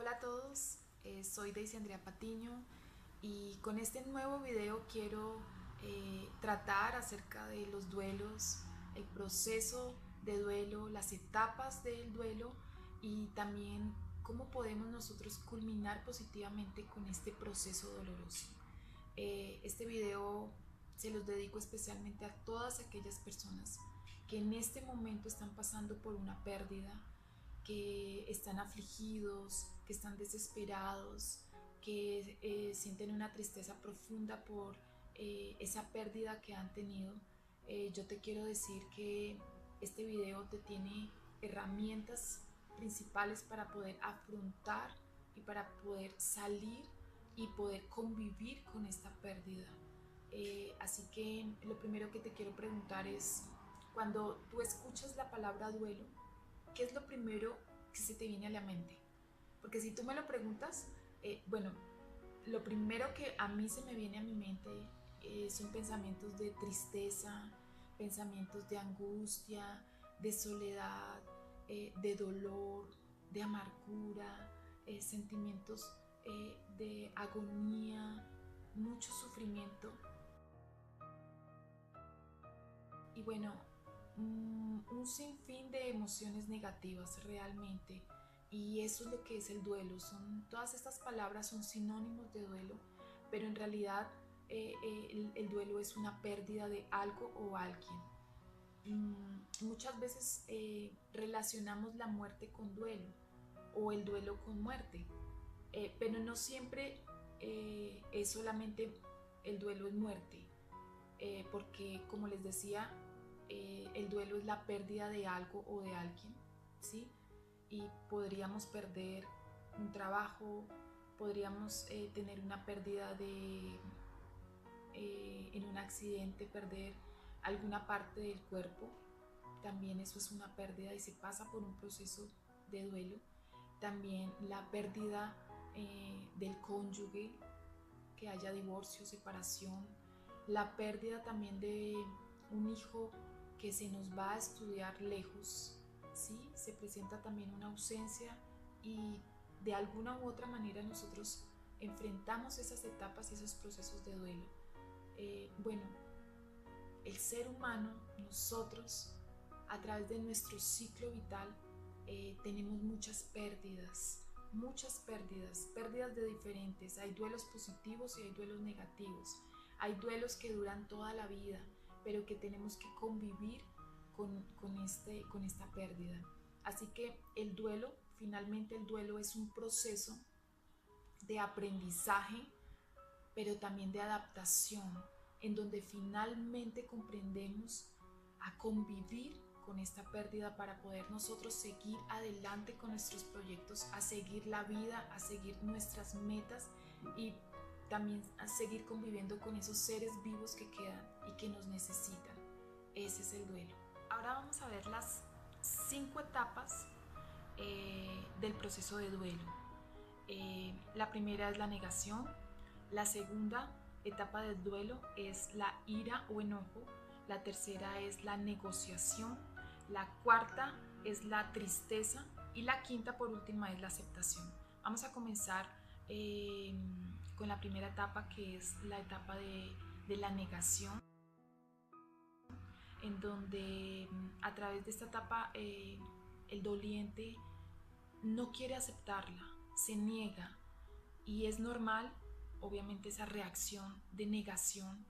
Hola a todos, soy Daisy Andrea Patiño y con este nuevo video quiero tratar acerca de los duelos, el proceso de duelo, las etapas del duelo y también cómo podemos nosotros culminar positivamente con este proceso doloroso. Este video se los dedico especialmente a todas aquellas personas que en este momento están pasando por una pérdida, que están afligidos, que están desesperados, que sienten una tristeza profunda por esa pérdida que han tenido. Yo te quiero decir que este video te tiene herramientas principales para poder afrontar y para poder salir y poder convivir con esta pérdida. Así que lo primero que te quiero preguntar es, cuando tú escuchas la palabra duelo, ¿qué es lo primero que se te viene a la mente? Porque si tú me lo preguntas, bueno, lo primero que a mí se me viene a mi mente son pensamientos de tristeza, pensamientos de angustia, de soledad, de dolor, de amargura, sentimientos de agonía, mucho sufrimiento. Y bueno, un sinfín de emociones negativas realmente. Y eso es lo que es el duelo. Todas estas palabras son sinónimos de duelo, pero en realidad el duelo es una pérdida de algo o alguien. Muchas veces relacionamos la muerte con duelo o el duelo con muerte, pero no siempre es solamente el duelo en muerte, porque como les decía, el duelo es la pérdida de algo o de alguien, ¿sí? Y podríamos perder un trabajo, podríamos tener una pérdida en un accidente, perder alguna parte del cuerpo, también eso es una pérdida y se pasa por un proceso de duelo. También la pérdida del cónyuge, que haya divorcio, separación, la pérdida también de un hijo que se nos va a estudiar lejos, ¿sí? Se presenta también una ausencia y de alguna u otra manera nosotros enfrentamos esas etapas y esos procesos de duelo. Bueno, el ser humano, nosotros, a través de nuestro ciclo vital, tenemos muchas pérdidas, pérdidas de diferentes. Hay duelos positivos y hay duelos negativos. Hay duelos que duran toda la vida, pero que tenemos que convivir con esta pérdida. Así que el duelo, finalmente el duelo es un proceso de aprendizaje, pero también de adaptación, en donde finalmente comprendemos a convivir con esta pérdida para poder nosotros seguir adelante con nuestros proyectos, a seguir la vida, a seguir nuestras metas y también a seguir conviviendo con esos seres vivos que quedan y que nos necesitan. Ese es el duelo. Ahora vamos a ver las 5 etapas del proceso de duelo. La primera es la negación. La segunda etapa del duelo es la ira o enojo. La tercera es la negociación. La cuarta es la tristeza. Y la quinta, por última, es la aceptación. Vamos a comenzar con la primera etapa, que es la etapa de la negación, en donde a través de esta etapa el doliente no quiere aceptarla, se niega, y es normal, obviamente, esa reacción de negación,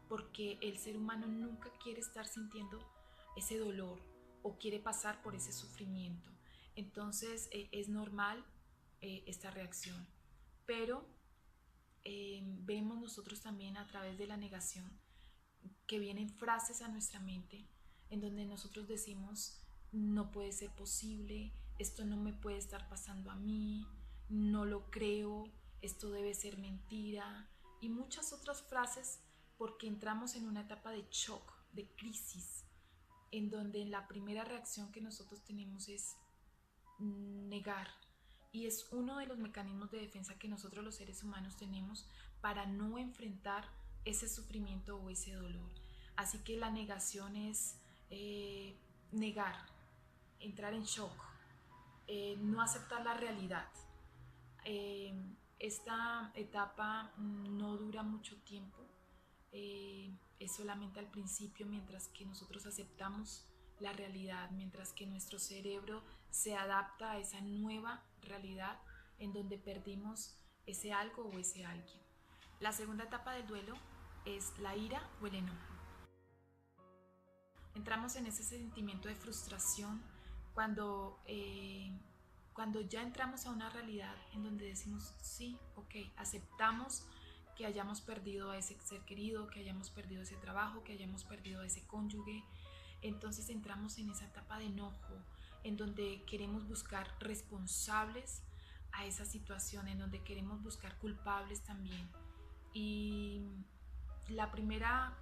porque el ser humano nunca quiere estar sintiendo ese dolor o quiere pasar por ese sufrimiento. Entonces es normal esta reacción, pero vemos nosotros también a través de la negación que vienen frases a nuestra mente en donde nosotros decimos: no puede ser posible, esto no me puede estar pasando a mí, no lo creo, esto debe ser mentira, y muchas otras frases, porque entramos en una etapa de shock, de crisis, en donde la primera reacción que nosotros tenemos es negar, y es uno de los mecanismos de defensa que nosotros los seres humanos tenemos para no enfrentar ese sufrimiento o ese dolor. Así que la negación es negar, entrar en shock, no aceptar la realidad. Eh, Esta etapa no dura mucho tiempo, es solamente al principio, mientras que nosotros aceptamos la realidad, mientras que nuestro cerebro se adapta a esa nueva realidad en donde perdimos ese algo o ese alguien. La segunda etapa del duelo es la ira o el enojo. Entramos en ese sentimiento de frustración cuando ya entramos a una realidad en donde decimos, sí, ok, aceptamos que hayamos perdido a ese ser querido, que hayamos perdido ese trabajo, que hayamos perdido a ese cónyuge. Entonces entramos en esa etapa de enojo, en donde queremos buscar responsables a esa situación, en donde queremos buscar culpables también. Y la primera,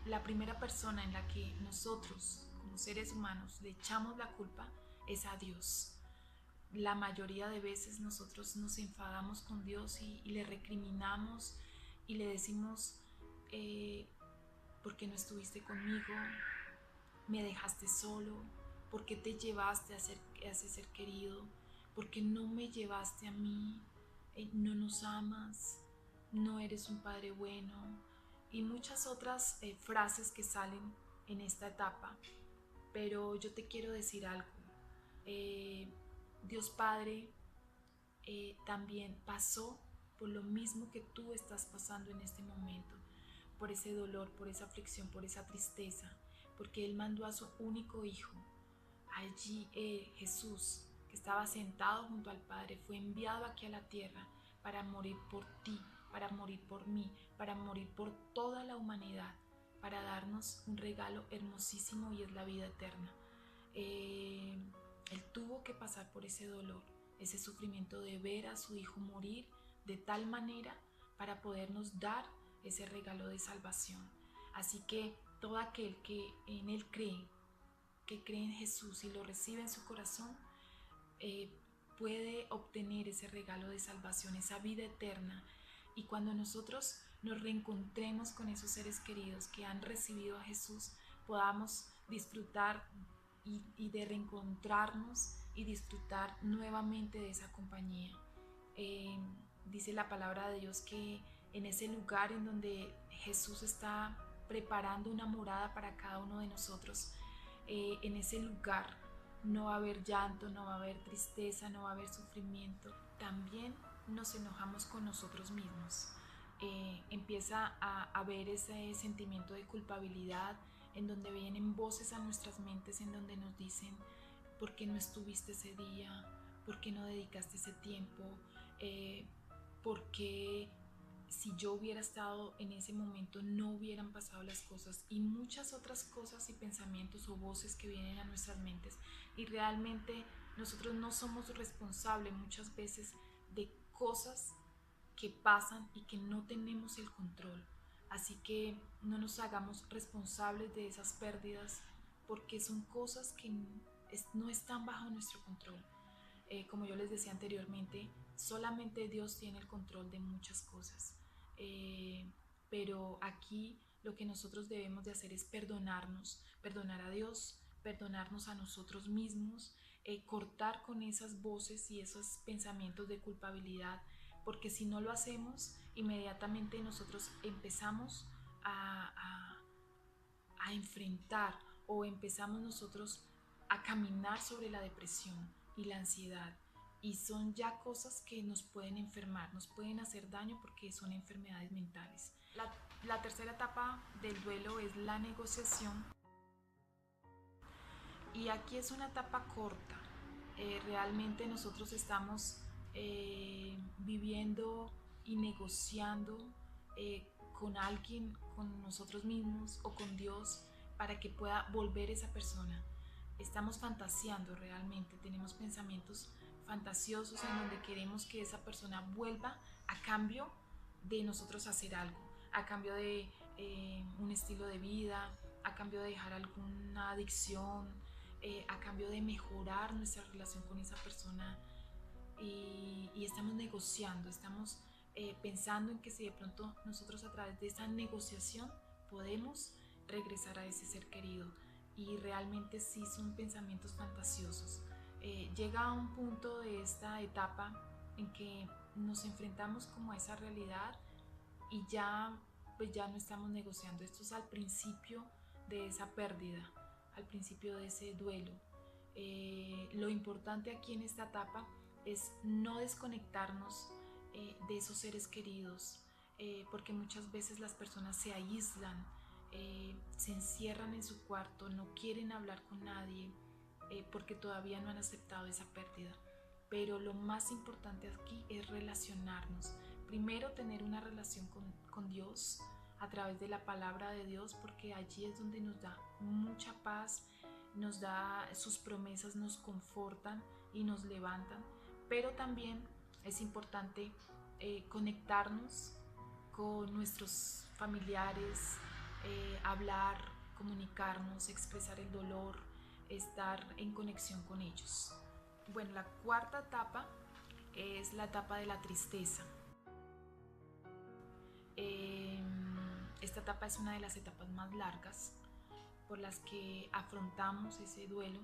la primera persona en la que nosotros, como seres humanos, le echamos la culpa es a Dios. La mayoría de veces nosotros nos enfadamos con Dios y le recriminamos y le decimos, ¿por qué no estuviste conmigo? ¿Me dejaste solo? ¿Por qué te llevaste a ese ser querido? ¿Por qué no me llevaste a mí? ¿No nos amas? ¿No eres un padre bueno? Y muchas otras frases que salen en esta etapa. Pero yo te quiero decir algo. Eh, Dios Padre también pasó por lo mismo que tú estás pasando en este momento, por ese dolor, por esa aflicción, por esa tristeza, porque Él mandó a su único Hijo. Allí Jesús, que estaba sentado junto al Padre, fue enviado aquí a la tierra para morir por ti, para morir por mí, para morir por toda la humanidad, para darnos un regalo hermosísimo y es la vida eterna. Él tuvo que pasar por ese dolor, ese sufrimiento de ver a su Hijo morir de tal manera para podernos dar ese regalo de salvación. Así que todo aquel que en Él cree, que cree en Jesús y lo recibe en su corazón, eh, puede obtener ese regalo de salvación, esa vida eterna. Y cuando nosotros nos reencontremos con esos seres queridos que han recibido a Jesús, podamos disfrutar y de reencontrarnos y disfrutar nuevamente de esa compañía. Eh, Dice la palabra de Dios que en ese lugar en donde Jesús está preparando una morada para cada uno de nosotros, en ese lugar no va a haber llanto, no va a haber tristeza, no va a haber sufrimiento. También nos enojamos con nosotros mismos. Empieza a haber ese sentimiento de culpabilidad en donde vienen voces a nuestras mentes en donde nos dicen, ¿por qué no estuviste ese día? ¿Por qué no dedicaste ese tiempo? ¿Por qué si yo hubiera estado en ese momento no hubieran pasado las cosas? Y muchas otras cosas y pensamientos o voces que vienen a nuestras mentes, y realmente nosotros no somos responsables muchas veces de cosas que pasan y que no tenemos el control. Así que no nos hagamos responsables de esas pérdidas porque son cosas que no están bajo nuestro control. Como yo les decía anteriormente, solamente Dios tiene el control de muchas cosas. Eh, pero aquí lo que nosotros debemos de hacer es perdonarnos, perdonar a Dios, perdonarnos a nosotros mismos, cortar con esas voces y esos pensamientos de culpabilidad, porque si no lo hacemos, inmediatamente nosotros empezamos a, a, a enfrentar o empezamos nosotros a caminar sobre la depresión y la ansiedad. Y son ya cosas que nos pueden enfermar, nos pueden hacer daño porque son enfermedades mentales. La tercera etapa del duelo es la negociación. Y aquí es una etapa corta. Realmente nosotros estamos viviendo y negociando con alguien, con nosotros mismos o con Dios para que pueda volver esa persona. Estamos fantaseando realmente, tenemos pensamientos fantasiosos en donde queremos que esa persona vuelva a cambio de nosotros hacer algo, a cambio de un estilo de vida, a cambio de dejar alguna adicción, a cambio de mejorar nuestra relación con esa persona. Y estamos negociando, estamos pensando en que si de pronto nosotros a través de esa negociación podemos regresar a ese ser querido, y realmente sí son pensamientos fantasiosos. Llega a un punto de esta etapa en que nos enfrentamos como a esa realidad y ya pues ya no estamos negociando. Esto es al principio de esa pérdida, al principio de ese duelo. Lo importante aquí en esta etapa es no desconectarnos de esos seres queridos, porque muchas veces las personas se aíslan, se encierran en su cuarto, no quieren hablar con nadie, porque todavía no han aceptado esa pérdida. Pero lo más importante aquí es relacionarnos. Primero, tener una relación con Dios a través de la palabra de Dios, porque allí es donde nos da mucha paz, nos da sus promesas, nos confortan y nos levantan. Pero también es importante conectarnos con nuestros familiares, hablar, comunicarnos, expresar el dolor, estar en conexión con ellos. Bueno, la cuarta etapa es la etapa de la tristeza. Esta etapa es una de las etapas más largas por las que afrontamos ese duelo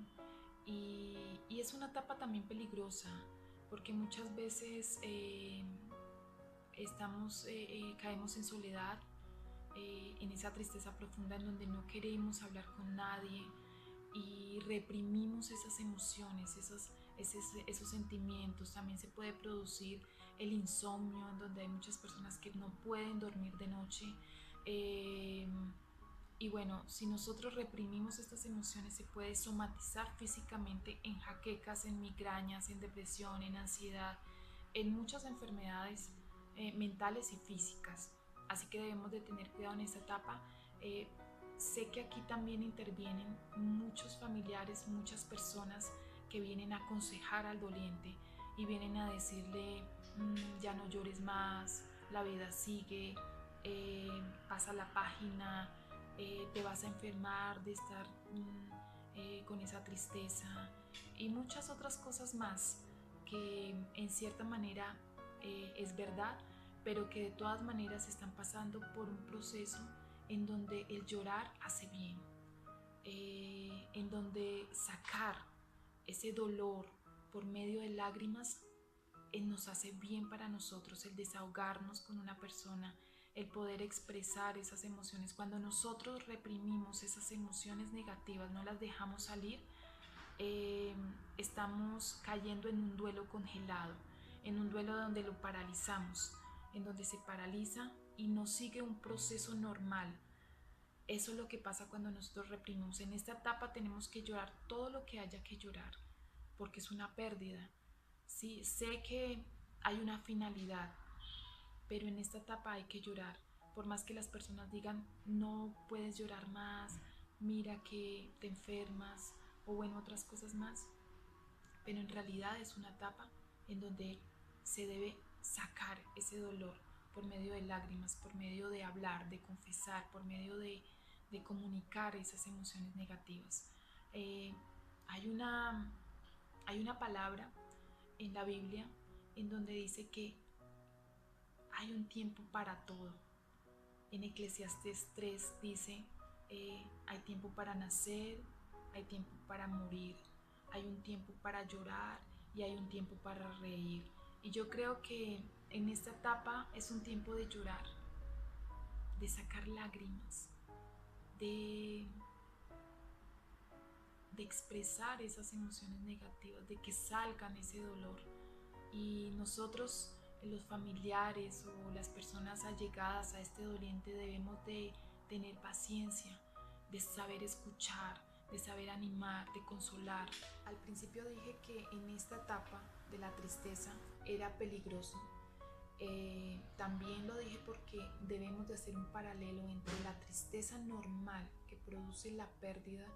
y es una etapa también peligrosa porque muchas veces caemos en soledad, en esa tristeza profunda en donde no queremos hablar con nadie y reprimimos esas emociones, esos sentimientos. También se puede producir el insomnio, en donde hay muchas personas que no pueden dormir de noche. Y bueno, si nosotros reprimimos estas emociones, se puede somatizar físicamente en jaquecas, en migrañas, en depresión, en ansiedad, en muchas enfermedades mentales y físicas. Así que debemos de tener cuidado en esta etapa. Sé que aquí también intervienen muchos familiares, muchas personas que vienen a aconsejar al doliente y vienen a decirle, ya no llores más, la vida sigue, pasa la página, te vas a enfermar de estar con esa tristeza y muchas otras cosas más que en cierta manera es verdad, pero que de todas maneras están pasando por un proceso en donde el llorar hace bien, en donde sacar ese dolor por medio de lágrimas nos hace bien para nosotros, el desahogarnos con una persona, el poder expresar esas emociones. Cuando nosotros reprimimos esas emociones negativas, no las dejamos salir, estamos cayendo en un duelo congelado, en un duelo donde lo paralizamos, en donde se paraliza y no sigue un proceso normal. Eso es lo que pasa cuando nosotros reprimimos. En esta etapa tenemos que llorar todo lo que haya que llorar, porque es una pérdida. Sí, sé que hay una finalidad, pero en esta etapa hay que llorar. Por más que las personas digan, no puedes llorar más, mira que te enfermas, o bueno, otras cosas más, pero en realidad es una etapa en donde se debe sacar ese dolor por medio de lágrimas, por medio de hablar, de confesar, por medio de comunicar esas emociones negativas. Eh, hay, una, hay una palabra en la Biblia en donde dice que hay un tiempo para todo. En Eclesiastés 3 dice, hay tiempo para nacer, hay tiempo para morir, hay un tiempo para llorar y hay un tiempo para reír. Y yo creo que en esta etapa es un tiempo de llorar, de sacar lágrimas, de, de expresar esas emociones negativas, de que salgan ese dolor. Y nosotros, los familiares o las personas allegadas a este doliente, debemos de tener paciencia, de saber escuchar, de saber animar, de consolar. Al principio dije que en esta etapa de la tristeza era peligroso. También lo dije porque debemos de hacer un paralelo entre la tristeza normal que produce la pérdida,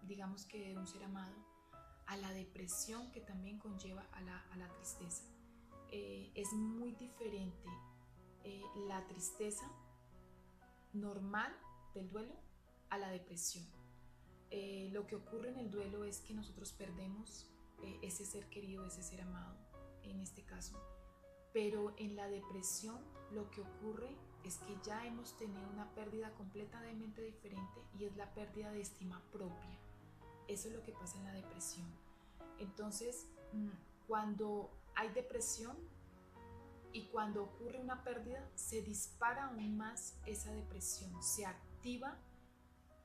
digamos que de un ser amado, a la depresión que también conlleva a la tristeza. Es muy diferente la tristeza normal del duelo a la depresión. Lo que ocurre en el duelo es que nosotros perdemos ese ser querido, ese ser amado, en este caso. Pero en la depresión lo que ocurre es que ya hemos tenido una pérdida completamente diferente y es la pérdida de estima propia. Eso es lo que pasa en la depresión. Entonces, cuando hay depresión y cuando ocurre una pérdida se dispara aún más esa depresión, se activa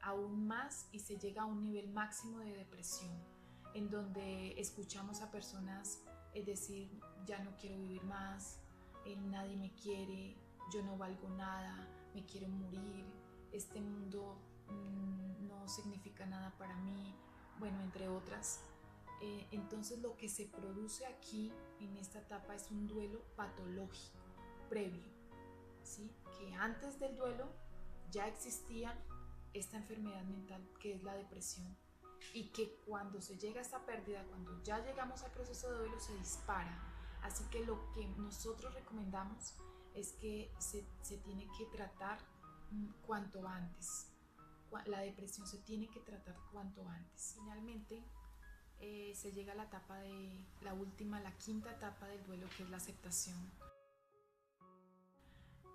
aún más y se llega a un nivel máximo de depresión, en donde escuchamos a personas decir, ya no quiero vivir más, nadie me quiere, yo no valgo nada, me quiero morir, este mundo no significa nada para mí, bueno, entre otras. Entonces lo que se produce aquí en esta etapa es un duelo patológico previo, ¿sí? Que antes del duelo ya existía esta enfermedad mental que es la depresión y que cuando se llega a esta pérdida, cuando ya llegamos al proceso de duelo, se dispara. Así que lo que nosotros recomendamos es que se tiene que tratar cuanto antes. La depresión se tiene que tratar cuanto antes. Finalmente, se llega a la etapa de la última, la quinta etapa del duelo, que es la aceptación,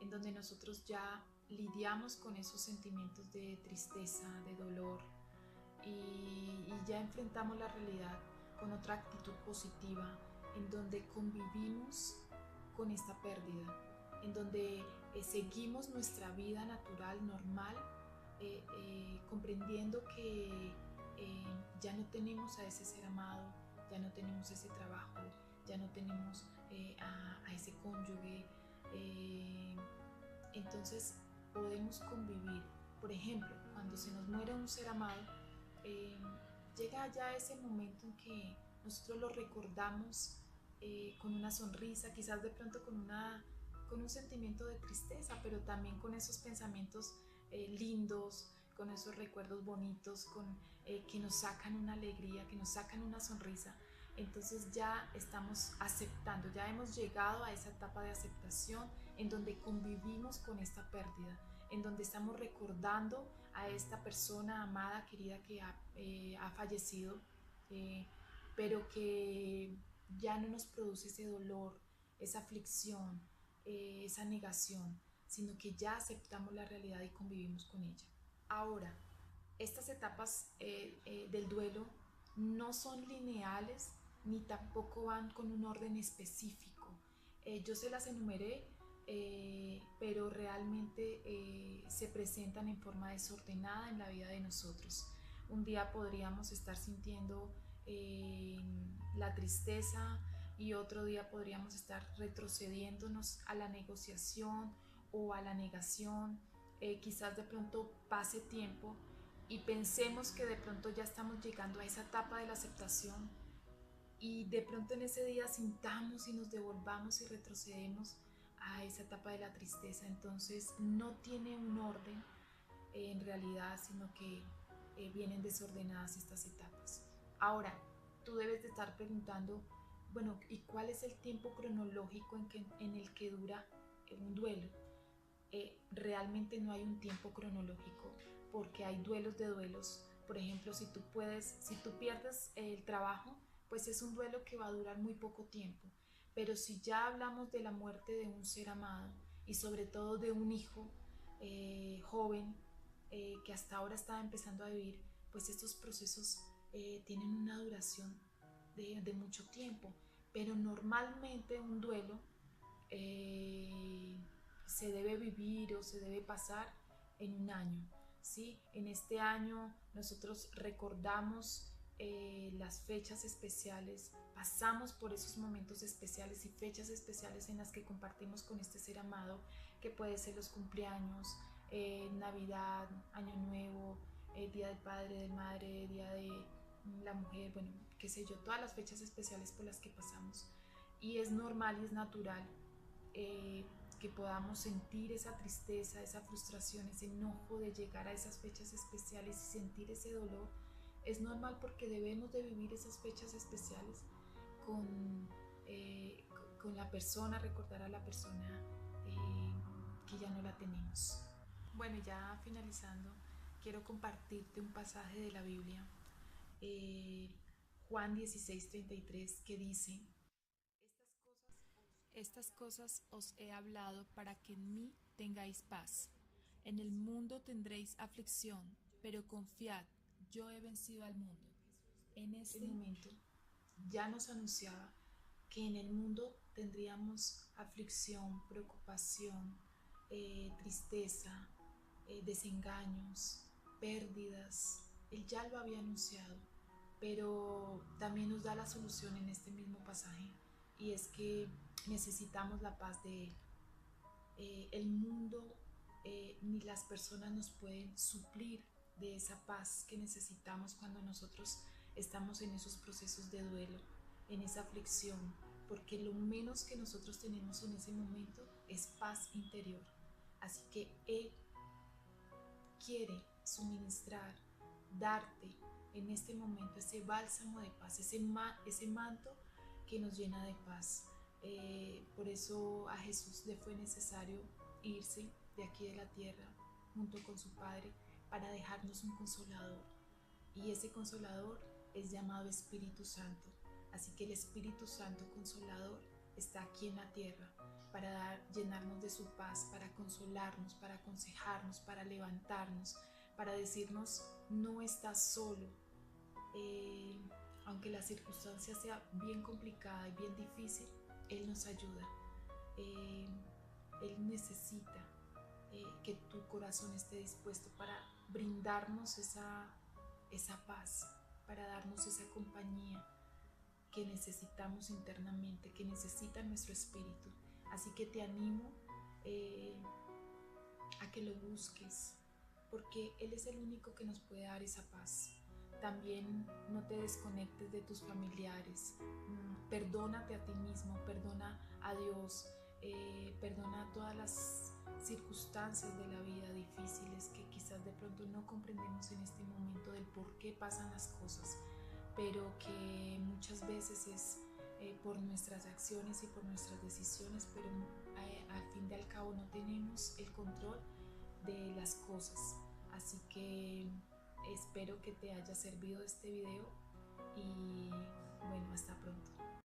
en donde nosotros ya lidiamos con esos sentimientos de tristeza, de dolor, y ya enfrentamos la realidad con otra actitud positiva, en donde convivimos con esta pérdida, en donde seguimos nuestra vida natural, normal, comprendiendo que ya no tenemos a ese ser amado, ya no tenemos ese trabajo, ya no tenemos a ese cónyuge. Entonces podemos convivir. Por ejemplo, cuando se nos muere un ser amado, llega ya ese momento en que nosotros lo recordamos con una sonrisa, quizás de pronto con un sentimiento de tristeza, pero también con esos pensamientos lindos, con esos recuerdos bonitos, que nos sacan una alegría, que nos sacan una sonrisa. Entonces ya estamos aceptando, ya hemos llegado a esa etapa de aceptación en donde convivimos con esta pérdida, en donde estamos recordando a esta persona amada, querida, que ha fallecido, pero que ya no nos produce ese dolor, esa aflicción, esa negación, sino que ya aceptamos la realidad y convivimos con ella. Ahora, estas etapas del duelo no son lineales ni tampoco van con un orden específico. Yo se las enumeré, pero realmente se presentan en forma desordenada en la vida de nosotros. Un día podríamos estar sintiendo la tristeza y otro día podríamos estar retrocediéndonos a la negociación o a la negación. Quizás de pronto pase tiempo y pensemos que de pronto ya estamos llegando a esa etapa de la aceptación y de pronto en ese día sintamos y nos devolvamos y retrocedemos a esa etapa de la tristeza. Entonces no tiene un orden en realidad, sino que vienen desordenadas estas etapas. Ahora, tú debes de estar preguntando, bueno, ¿y cuál es el tiempo cronológico en el que dura un duelo? Realmente no hay un tiempo cronológico porque hay duelos de duelos. Por ejemplo, si tú pierdes el trabajo, pues es un duelo que va a durar muy poco tiempo. Pero si ya hablamos de la muerte de un ser amado y sobre todo de un hijo joven que hasta ahora estaba empezando a vivir, pues estos procesos tienen una duración de mucho tiempo. Pero normalmente un duelo eh, se debe vivir o se debe pasar en un año, ¿sí? En este año nosotros recordamos las fechas especiales, pasamos por esos momentos especiales y fechas especiales en las que compartimos con este ser amado, que puede ser los cumpleaños, Navidad, Año Nuevo, Día del Padre, de Madre, Día de la Mujer, bueno, qué sé yo, todas las fechas especiales por las que pasamos. Y es normal y es natural que podamos sentir esa tristeza, esa frustración, ese enojo de llegar a esas fechas especiales y sentir ese dolor. Es normal porque debemos de vivir esas fechas especiales con, con la persona, recordar a la persona que ya no la tenemos. Bueno, ya finalizando, quiero compartirte un pasaje de la Biblia, eh, Juan 16:33, que dice: estas cosas os he hablado para que en mí tengáis paz. En el mundo tendréis aflicción, pero confiad, yo he vencido al mundo. En este momento ya nos anunciaba que en el mundo tendríamos aflicción, preocupación, tristeza, desengaños, pérdidas. Él ya lo había anunciado, pero también nos da la solución en este mismo pasaje, y es que necesitamos la paz de Él. El mundo ni las personas nos pueden suplir de esa paz que necesitamos cuando nosotros estamos en esos procesos de duelo, en esa aflicción, porque lo menos que nosotros tenemos en ese momento es paz interior. Así que Él quiere suministrar, darte en este momento ese bálsamo de paz, ese manto que nos llena de paz. Por eso a Jesús le fue necesario irse de aquí de la tierra junto con su Padre para dejarnos un consolador. Y ese consolador es llamado Espíritu Santo. Así que el Espíritu Santo consolador está aquí en la tierra para llenarnos de su paz, para consolarnos, para aconsejarnos, para levantarnos, para decirnos: no estás solo. Aunque la circunstancia sea bien complicada y bien difícil, Él nos ayuda. Eh, Él necesita que tu corazón esté dispuesto para brindarnos esa paz, para darnos esa compañía que necesitamos internamente, que necesita nuestro espíritu. Así que te animo a que lo busques, porque Él es el único que nos puede dar esa paz. También no te desconectes de tus familiares. Perdónate a ti mismo, perdona a Dios, perdona todas las circunstancias de la vida difíciles que quizás de pronto no comprendemos en este momento del por qué pasan las cosas, pero que muchas veces es por nuestras acciones y por nuestras decisiones, pero al fin y al cabo no tenemos el control de las cosas. Así que espero que te haya servido este video y bueno, hasta pronto.